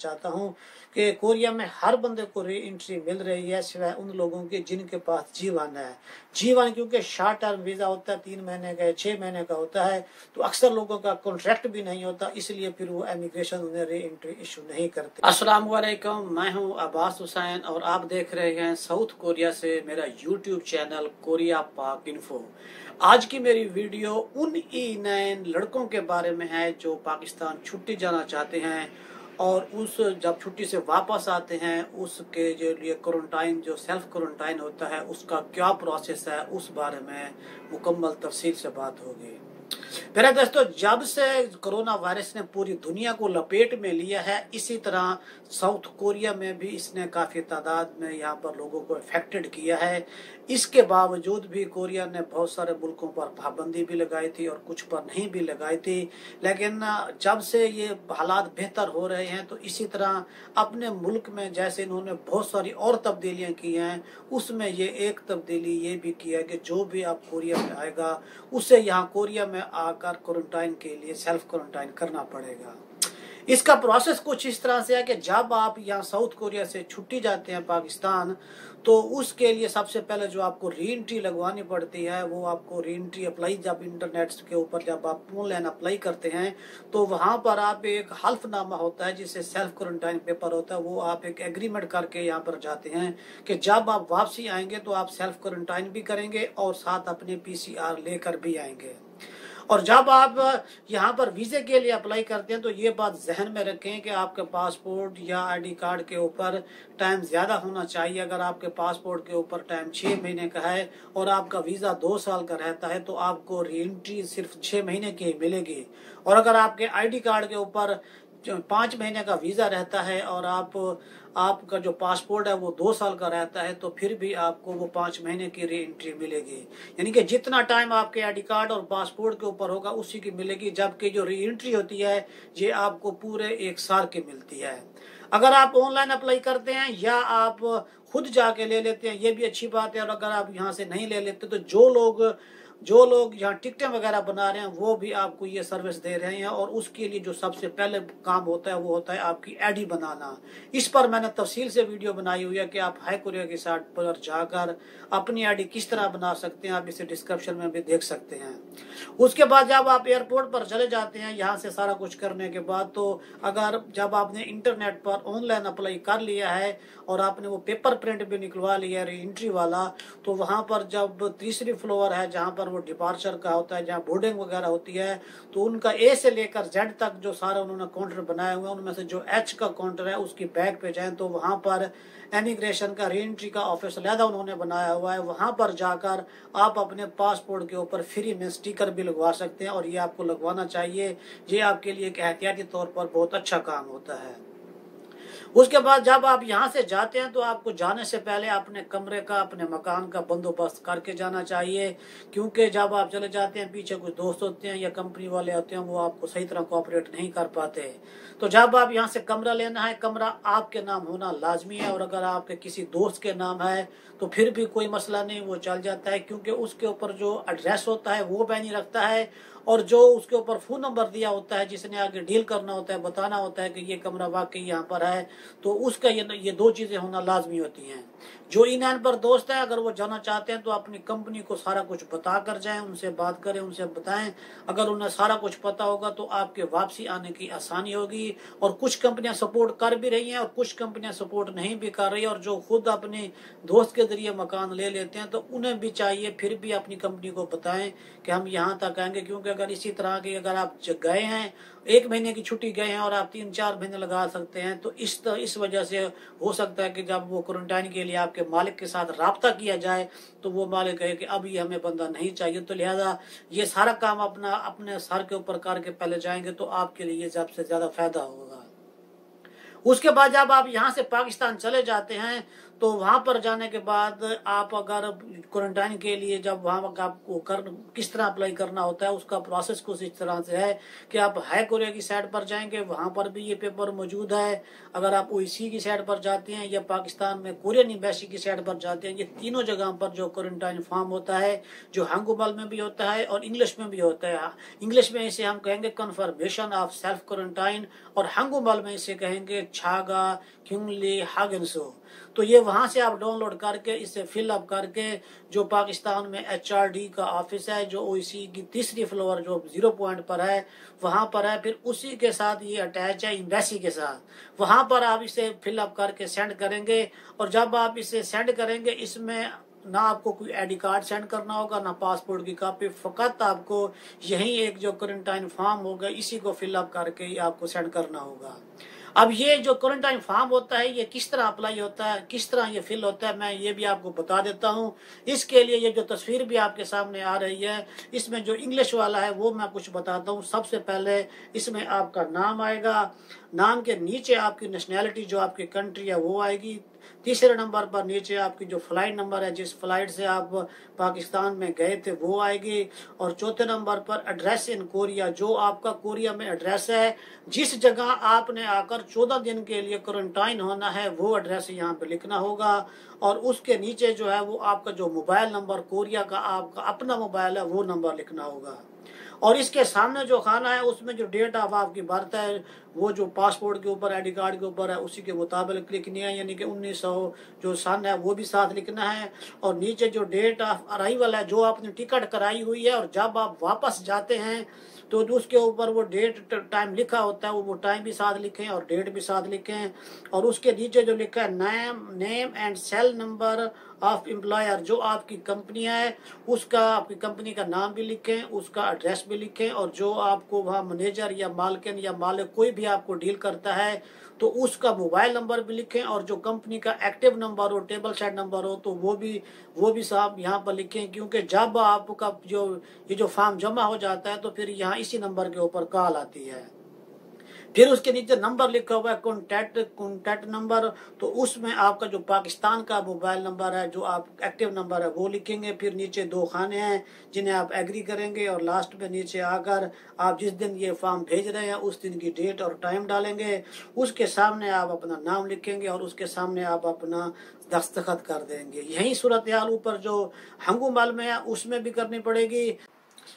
चाहता हूँ कि कोरिया में हर बंदे को री एंट्री मिल रही है, सिवाय उन लोगों के जिनके पास G1 है। G1 क्योंकि शॉर्ट टर्म वीज़ा होता है, 3 महीने का 6 महीने का होता है, तो अक्सर लोगों का कॉन्ट्रैक्ट भी नहीं होता, इसलिए फिर वो इमिग्रेशन उन्हें री एंट्री इशू नहीं करते। अस्सलाम वालेकुम, मैं हूं अब्बास हुसैन और आप देख रहे हैं साउथ कोरिया से मेरा यूट्यूब चैनल कोरिया पाक इन्फो। आज की मेरी वीडियो उन E9 लड़कों के बारे में है जो पाकिस्तान छुट्टी जाना चाहते हैं और उस जब छुट्टी से वापस आते हैं उसके जो लिए क्वारंटाइन जो सेल्फ क्वारंटाइन होता है उसका क्या प्रोसेस है, उस बारे में मुकम्मल तफसील से बात होगी। मेरे दोस्तों, जब से कोरोना वायरस ने पूरी दुनिया को लपेट में लिया है, इसी तरह साउथ कोरिया में भी इसने काफी तादाद में यहाँ पर लोगों को इफेक्टेड किया है। इसके बावजूद भी कोरिया ने बहुत सारे मुल्कों पर पाबंदी भी लगाई थी और कुछ पर नहीं भी लगाई थी, लेकिन जब से ये हालात बेहतर हो रहे हैं तो इसी तरह अपने मुल्क में जैसे इन्होंने बहुत सारी और तब्दीलियां की हैं, उसमें ये एक तब्दीली ये भी की है कि जो भी आप कोरिया में आएगा उसे यहाँ कोरिया में आकर क्वारंटाइन के लिए सेल्फ क्वारंटाइन करना पड़ेगा। इसका प्रोसेस कुछ इस तरह से है कि जब आप यहाँ साउथ कोरिया से छुट्टी जाते हैं पाकिस्तान, तो उसके लिए सबसे पहले जो आपको री एंट्री लगवानी पड़ती है, वो आपको री एंट्री अप्लाई जब इंटरनेट के ऊपर जब आप ऑनलाइन अप्लाई करते हैं तो वहाँ पर आप एक हल्फनामा होता है जिससे सेल्फ क्वारंटाइन पेपर होता है, वो आप एक एग्रीमेंट करके यहाँ पर जाते हैं कि जब आप वापसी आएंगे तो आप सेल्फ क्वारंटाइन भी करेंगे और साथ अपने PCR लेकर भी आएंगे। और जब आप यहाँ पर वीज़े के लिए अप्लाई करते हैं तो ये बात जहन में रखें कि आपके पासपोर्ट या ID कार्ड के ऊपर टाइम ज़्यादा होना चाहिए। अगर आपके पासपोर्ट के ऊपर टाइम 6 महीने का है और आपका वीज़ा 2 साल का रहता है तो आपको री एंट्री सिर्फ 6 महीने की ही मिलेगी। और अगर आपके ID कार्ड के ऊपर 5 महीने का वीज़ा रहता है और आपका जो पासपोर्ट है वो 2 साल का रहता है तो फिर भी आपको वो 5 महीने की री एंट्री मिलेगी। यानी कि जितना टाइम आपके ID कार्ड और पासपोर्ट के ऊपर होगा उसी की मिलेगी, जबकि जो री एंट्री होती है ये आपको पूरे 1 साल की मिलती है। अगर आप ऑनलाइन अप्लाई करते हैं या आप खुद जाके ले लेते हैं ये भी अच्छी बात है, और अगर आप यहाँ से नहीं ले लेते तो जो लोग यहाँ टिकटें वगैरह बना रहे हैं वो भी आपको ये सर्विस दे रहे हैं, और उसके लिए जो सबसे पहले काम होता है वो होता है आपकी ID बनाना। इस पर मैंने तफसील से वीडियो बनाई हुई है कि आप हाई कोरिया की साइट पर जाकर अपनी ID किस तरह बना सकते हैं, आप इसे डिस्क्रिप्शन में भी देख सकते हैं। उसके बाद जब आप एयरपोर्ट पर चले जाते हैं यहाँ से सारा कुछ करने के बाद, तो अगर जब आपने इंटरनेट पर ऑनलाइन अप्लाई कर लिया है और आपने वो पेपर प्रिंट भी निकलवा लिया री एंट्री वाला, तो वहाँ पर जब तीसरी फ्लोर है जहाँ पर वो डिपार्चर का होता है, जहाँ बोर्डिंग वगैरह होती है, तो उनका A से लेकर Z तक जो सारे उन्होंने काउंटर बनाए हुए हैं उनमें से जो H का काउंटर है उसकी बैक पे जाएं तो वहाँ पर इमिग्रेशन का री एंट्री का ऑफिस अलहदा उन्होंने बनाया हुआ है। वहाँ पर जाकर आप अपने पासपोर्ट के ऊपर फ्री में स्टिकर भी लगवा सकते हैं और ये आपको लगवाना चाहिए। ये आपके लिए एक एहतियाती तौर पर बहुत अच्छा काम होता है। उसके बाद जब आप यहाँ से जाते हैं तो आपको जाने से पहले अपने कमरे का अपने मकान का बंदोबस्त करके जाना चाहिए, क्योंकि जब आप चले जाते हैं पीछे कुछ दोस्त होते हैं या कंपनी वाले होते हैं वो आपको सही तरह कोऑपरेट नहीं कर पाते। तो जब आप यहाँ से कमरा लेना है, कमरा आपके नाम होना लाजमी है, और अगर आपके किसी दोस्त के नाम है तो फिर भी कोई मसला नहीं, वो चल जाता है, क्योंकि उसके ऊपर जो एड्रेस होता है वो बैनी रखता है और जो उसके ऊपर फोन नंबर दिया होता है जिसने आगे डील करना होता है, बताना होता है कि ये कमरा वाकई यहाँ पर है, तो उसका ये 2 चीजें होना लाजमी होती हैं। जो E9 पर दोस्त है अगर वो जाना चाहते हैं तो अपनी कंपनी को सारा कुछ बता कर जाएं, उनसे बात करें, उनसे बताएं। अगर उन्हें सारा कुछ पता होगा तो आपके वापसी आने की आसानी होगी। और कुछ कंपनियां सपोर्ट कर भी रही हैं और कुछ कंपनियां सपोर्ट नहीं भी कर रही है, और जो खुद अपने दोस्त के जरिए मकान ले लेते हैं तो उन्हें भी चाहिए फिर भी अपनी कंपनी को बताएं कि हम यहाँ तक आएंगे, क्योंकि अगर इसी तरह के अगर आप गए हैं 1 महीने की छुट्टी गए हैं और आप 3-4 महीने लगा सकते हैं, तो इस वजह से हो सकता है कि जब वो क्वारंटाइन के लिए आपके मालिक के साथ राब्ता किया जाए तो वो मालिक कहे कि अब ये हमें बंदा नहीं चाहिए। तो लिहाजा ये सारा काम अपने सर के ऊपर करके पहले जाएंगे तो आपके लिए सबसे ज्यादा फायदा होगा। उसके बाद जब आप यहाँ से पाकिस्तान चले जाते हैं तो वहां पर जाने के बाद आप अगर क्वारंटाइन के लिए जब वहां आपको किस तरह अप्लाई करना होता है उसका प्रोसेस कुछ इस तरह से है कि आप हाई कोरिया की साइट पर जाएंगे, वहां पर भी ये पेपर मौजूद है। अगर आप OIC की साइट पर जाते हैं या पाकिस्तान में कोरियन एम्बेसी की साइट पर जाते हैं, ये तीनों जगह पर जो क्वारंटाइन फॉर्म होता है, जो हंगुमल में भी होता है और इंग्लिश में भी होता है। इंग्लिश में इसे हम कहेंगे कन्फर्मेशन ऑफ सेल्फ क्वारंटाइन और हंगुमल में इसे कहेंगे छागा क्यूंगली हागेंसो। तो ये वहां से आप डाउनलोड करके इसे फिल अप करके जो पाकिस्तान में HRD का ऑफिस है जो ओईसी की तीसरी फ्लोर जो 0 पॉइंट पर है वहां पर है, फिर उसी के साथ ये अटैच है एम्बेसी के साथ। वहां पर आप इसे फिल अप करके सेंड करेंगे और जब आप इसे सेंड करेंगे इसमें ना आपको कोई आईडी कार्ड सेंड करना होगा ना पासपोर्ट की कॉपी, फकत आपको यही एक जो क्वारंटाइन फॉर्म होगा इसी को फिल अप करके आपको सेंड करना होगा। अब ये जो क्वारंटाइन फॉर्म होता है ये किस तरह अप्लाई होता है, किस तरह ये फिल होता है, मैं ये भी आपको बता देता हूँ। इसके लिए ये जो तस्वीर भी आपके सामने आ रही है इसमें जो इंग्लिश वाला है वो मैं कुछ बताता हूँ। सबसे पहले इसमें आपका नाम आएगा, नाम के नीचे आपकी नेशनैलिटी जो आपकी कंट्री है वो आएगी, तीसरे नंबर पर नीचे आपकी जो फ्लाइट नंबर है जिस फ्लाइट से आप पाकिस्तान में गए थे वो आएगी, और चौथे नंबर पर एड्रेस इन कोरिया जो आपका कोरिया में एड्रेस है, जिस जगह आपने आकर 14 दिन के लिए क्वारंटाइन होना है वो एड्रेस यहाँ पे लिखना होगा, और उसके नीचे जो है वो आपका जो मोबाइल नंबर कोरिया का आपका अपना मोबाइल है वो नंबर लिखना होगा। और इसके सामने जो खाना है उसमें जो डेट ऑफ आपकी बर्थ है वो जो पासपोर्ट के ऊपर आईडी कार्ड के ऊपर है उसी के मुताबिक लिखनी है, यानी कि 1900 जो सन है वो भी साथ लिखना है, और नीचे जो डेट ऑफ अराइवल है जो आपने टिकट कराई हुई है और जब आप वापस जाते हैं तो उसके ऊपर वो डेट टाइम लिखा होता है वो टाइम भी साथ लिखें और डेट भी साथ लिखें, और उसके नीचे जो लिखा है name and cell number of employer जो आपकी कंपनी है उसका आपकी कंपनी का नाम भी लिखें, उसका एड्रेस भी लिखें, और जो आपको वहाँ मैनेजर या मालकिन या मालिक कोई भी आपको डील करता है तो उसका मोबाइल नंबर भी लिखें, और जो कंपनी का एक्टिव नंबर हो टेबल साइड नंबर हो तो वो भी साहब यहाँ पर लिखें, क्योंकि जब आपका ये जो फॉर्म जमा हो जाता है तो फिर यहाँ इसी नंबर के ऊपर कॉल आती है। फिर उसके नीचे नंबर लिखा हुआ है कॉन्टैक्ट नंबर, तो उसमें आपका जो पाकिस्तान का मोबाइल नंबर है जो आप एक्टिव नंबर है वो लिखेंगे। फिर नीचे 2 खाने हैं जिन्हें आप एग्री करेंगे, और लास्ट में नीचे आकर आप जिस दिन ये फॉर्म भेज रहे हैं उस दिन की डेट और टाइम डालेंगे, उसके सामने आप अपना नाम लिखेंगे और उसके सामने आप अपना दस्तखत कर देंगे। यही सूरत हाल ऊपर जो हंगूमल में है उसमें भी करनी पड़ेगी।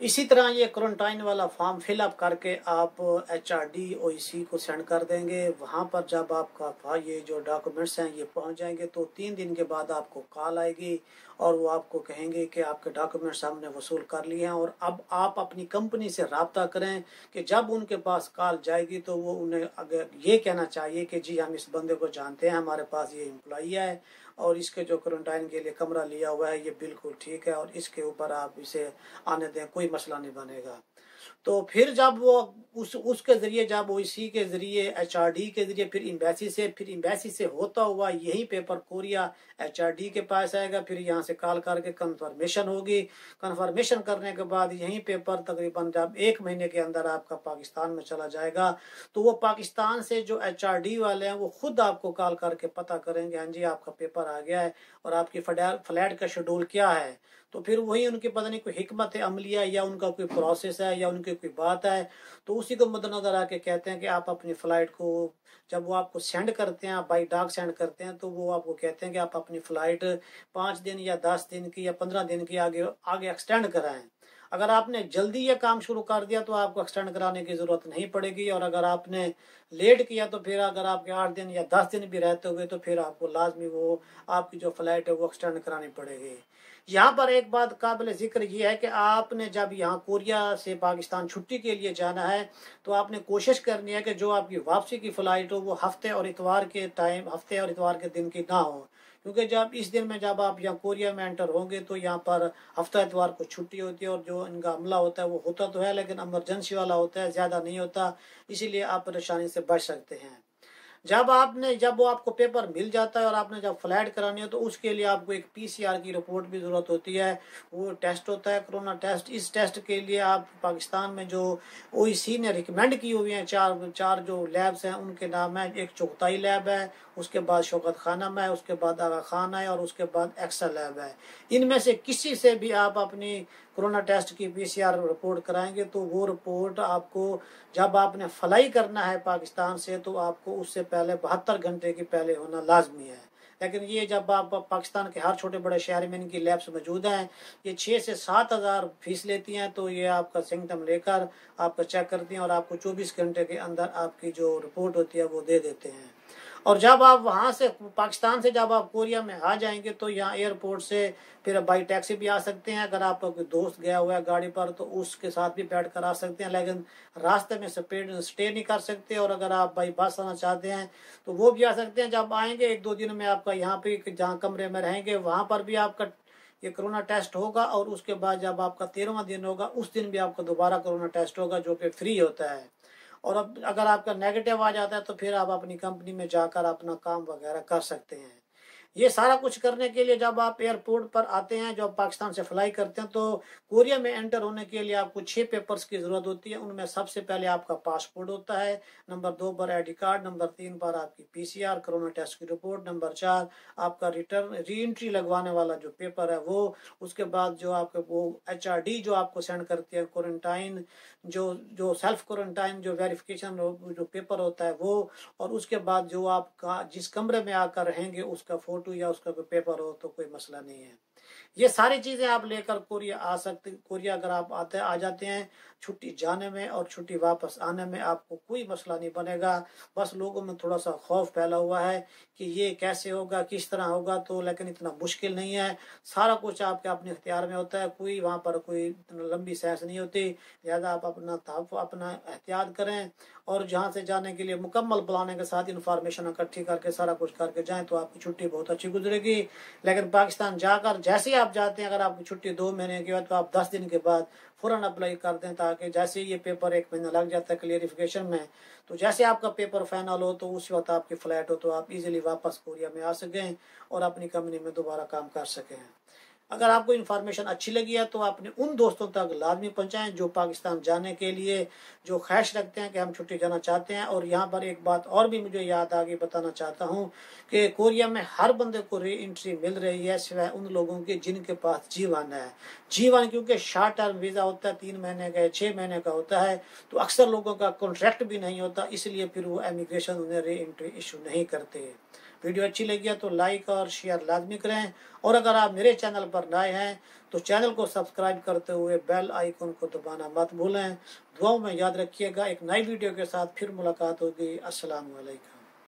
इसी तरह ये क्वारंटाइन वाला फॉर्म फिलअप करके आप HRD OEC को सेंड कर देंगे। वहाँ पर जब आपका ये जो डॉक्यूमेंट्स हैं ये पहुँच जाएंगे तो 3 दिन के बाद आपको कॉल आएगी और वो आपको कहेंगे कि आपके डॉक्यूमेंट्स हमने वसूल कर लिए हैं, और अब आप अपनी कंपनी से रब्ता करें कि जब उनके पास कॉल जाएगी तो वो उन्हें अगर ये कहना चाहिए कि जी हम इस बंदे को जानते हैं, हमारे पास ये एम्प्लॉई है और इसके जो क्वारंटाइन के लिए कमरा लिया हुआ है ये बिल्कुल ठीक है और इसके ऊपर आप इसे आने दें, कोई मसला नहीं बनेगा। तो फिर जब वो उसके जरिए जब ओईसी के जरिए HRD के जरिए फिर एम्बेसी से होता हुआ यही पेपर कोरिया HRD के पास आएगा, फिर यहाँ से कॉल करके कंफर्मेशन होगी। कंफर्मेशन करने के बाद यही पेपर तकरीबन जब 1 महीने के अंदर आपका पाकिस्तान में चला जाएगा तो वो पाकिस्तान से जो HRD वाले हैं वो खुद आपको कॉल करके पता करेंगे हाँ जी आपका पेपर आ गया है और आपकी फ्लाइट का शेड्यूल क्या है। तो फिर वही उनकी पता नहीं कोई हिकमत अमलिया या उनका कोई प्रोसेस है या उनकी कोई बात है, तो उसी को मद्देनजर आके कहते हैं कि आप अपनी फ्लाइट को जब वो आपको सेंड करते हैं बाई डाक सेंड करते हैं तो वो आपको कहते हैं कि आप अपनी फ्लाइट 5 दिन या 10 दिन की या 15 दिन की आगे एक्सटेंड कराएं। अगर आपने जल्दी ये काम शुरू कर दिया तो आपको एक्सटेंड कराने की जरूरत नहीं पड़ेगी, और अगर आपने लेट किया तो फिर अगर आपके 8 दिन या 10 दिन भी रहते हुए तो फिर आपको लाजमी वो आपकी जो फ्लाइट है वो एक्सटेंड करानी पड़ेगी। यहाँ पर एक बात काबिल जिक्र ये है कि आपने जब यहाँ कोरिया से पाकिस्तान छुट्टी के लिए जाना है तो आपने कोशिश करनी है कि जो आपकी वापसी की फ़्लाइट हो वो हफ्ते और इतवार के दिन की ना हो, क्योंकि जब इस दिन में जब आप यहाँ कोरिया में एंटर होंगे तो यहाँ पर हफ्ता इतवार को छुट्टी होती है और जो इनका हमला होता है वो होता तो है लेकिन इमरजेंसी वाला होता है, ज़्यादा नहीं होता, इसीलिए आप परेशानी से बच सकते हैं। जब वो आपको पेपर मिल जाता है और आपने जब फ्लाइट करानी हो तो उसके लिए आपको एक PCR की रिपोर्ट भी ज़रूरत होती है, वो टेस्ट होता है कोरोना टेस्ट। इस टेस्ट के लिए आप पाकिस्तान में जो OEC ने रिकमेंड की हुई हैं चार जो लैब्स हैं उनके नाम है, एक चुगताई लैब है, उसके बाद शौकत खानम है, उसके बाद आगा खान है और उसके बाद एक्सेल लैब है। इनमें से किसी से भी आप अपनी कोरोना टेस्ट की PCR रिपोर्ट कराएंगे तो वो रिपोर्ट आपको जब आपने फ्लाई करना है पाकिस्तान से तो आपको उससे पहले 72 घंटे की पहले होना लाजमी है। लेकिन ये जब आप पाकिस्तान के हर छोटे बड़े शहर में इनकी लैब्स मौजूद हैं, ये 6 से 7 हज़ार फीस लेती हैं, तो ये आपका सिम्टम लेकर आपका चेक करती हैं और आपको 24 घंटे के अंदर आपकी जो रिपोर्ट होती है वो दे देते हैं। और जब आप वहाँ से पाकिस्तान से जब आप कोरिया में आ जाएंगे तो यहाँ एयरपोर्ट से फिर बाई टैक्सी भी आ सकते हैं। अगर आपका कोई दोस्त गया हुआ है गाड़ी पर तो उसके साथ भी बैठ कर आ सकते हैं, लेकिन रास्ते में स्टे नहीं कर सकते। और अगर आप बाई बस आना चाहते हैं तो वो भी आ सकते हैं। जब आएंगे 1-2 दिन में आपका यहाँ पे जहाँ कमरे में रहेंगे वहाँ पर भी आपका ये कोरोना टेस्ट होगा, और उसके बाद जब आपका 13वां दिन होगा उस दिन भी आपका दोबारा कोरोना टेस्ट होगा जो कि फ्री होता है। और अब अगर आपका नेगेटिव आ जाता है तो फिर आप अपनी कंपनी में जाकर अपना काम वगैरह कर सकते हैं। ये सारा कुछ करने के लिए जब आप एयरपोर्ट पर आते हैं, जब पाकिस्तान से फ्लाई करते हैं, तो कोरिया में एंटर होने के लिए आपको 6 पेपर्स की जरूरत होती है। उनमें सबसे पहले आपका पासपोर्ट होता है, नंबर 2 पर आईडी कार्ड, नंबर 3 पर आपकी पीसीआर कोरोना टेस्ट की रिपोर्ट, नंबर 4 आपका रिटर्न री एंट्री लगवाने वाला जो पेपर है वो, उसके बाद जो आपके वो HRD जो आपको सेंड करती है क्वारंटाइन, जो सेल्फ क्वारंटाइन जो वेरिफिकेशन जो पेपर होता है वो, और उसके बाद जो आपका जिस कमरे में आकर रहेंगे उसका फोटो या उसका कोई पेपर हो तो कोई मसला नहीं है। ये सारी चीजें आप लेकर कोरिया आ सकते। कोरिया अगर आप आ जाते हैं, छुट्टी जाने में और छुट्टी वापस आने में आपको कोई मसला नहीं बनेगा। बस लोगों में थोड़ा सा खौफ फैला हुआ है कि ये कैसे होगा, किस तरह होगा, तो लेकिन इतना मुश्किल नहीं है। सारा कुछ आपके अपने इख्तियार में होता है, कोई वहाँ पर कोई लंबी सांस नहीं होती। लिहाजा आप अपना एहतियात करें और जहाँ से जाने के लिए मुकम्मल प्लानिंग के साथ इन्फॉर्मेशन इकट्ठी करके सारा कुछ करके जाएं तो आपकी छुट्टी बहुत अच्छी गुजरेगी। लेकिन पाकिस्तान जाकर जैसे ही आप जाते हैं, अगर आपकी छुट्टी 2 महीने की बाद तो आप 10 दिन के बाद फौरन अप्लाई कर दें, ताकि जैसे ये पेपर 1 महीना लग जाता है क्लियरिफिकेशन में, तो जैसे आपका पेपर फाइनल हो तो उस वक्त आपकी फ्लाइट हो तो आप इजीली वापस कोरिया में आ सकें और अपनी कंपनी में दोबारा काम कर सकें। अगर आपको इन्फॉर्मेशन अच्छी लगी है तो अपने उन दोस्तों तक लाजमी पहुंचाएं जो पाकिस्तान जाने के लिए जो ख्वाहिश रखते हैं कि हम छुट्टी जाना चाहते हैं। और यहाँ पर एक बात और भी मुझे याद आ गई, बताना चाहता हूँ कि कोरिया में हर बंदे को री एंट्री मिल रही है सिवाय उन लोगों के जिनके पास G1 है। G1 क्योंकि शॉर्ट टर्म वीज़ा होता है, 3 महीने का 6 महीने का होता है, तो अक्सर लोगों का कॉन्ट्रैक्ट भी नहीं होता, इसलिए फिर वो इमिग्रेशन उन्हें री एंट्री इशू नहीं करते। वीडियो अच्छी लगी है तो लाइक और शेयर लाजमी करें, और अगर आप मेरे चैनल पर नए हैं तो चैनल को सब्सक्राइब करते हुए बेल आइकन को दबाना मत भूलें। दुआओं में याद रखिएगा। एक नई वीडियो के साथ फिर मुलाकात होगी। अस्सलाम वालेकुम।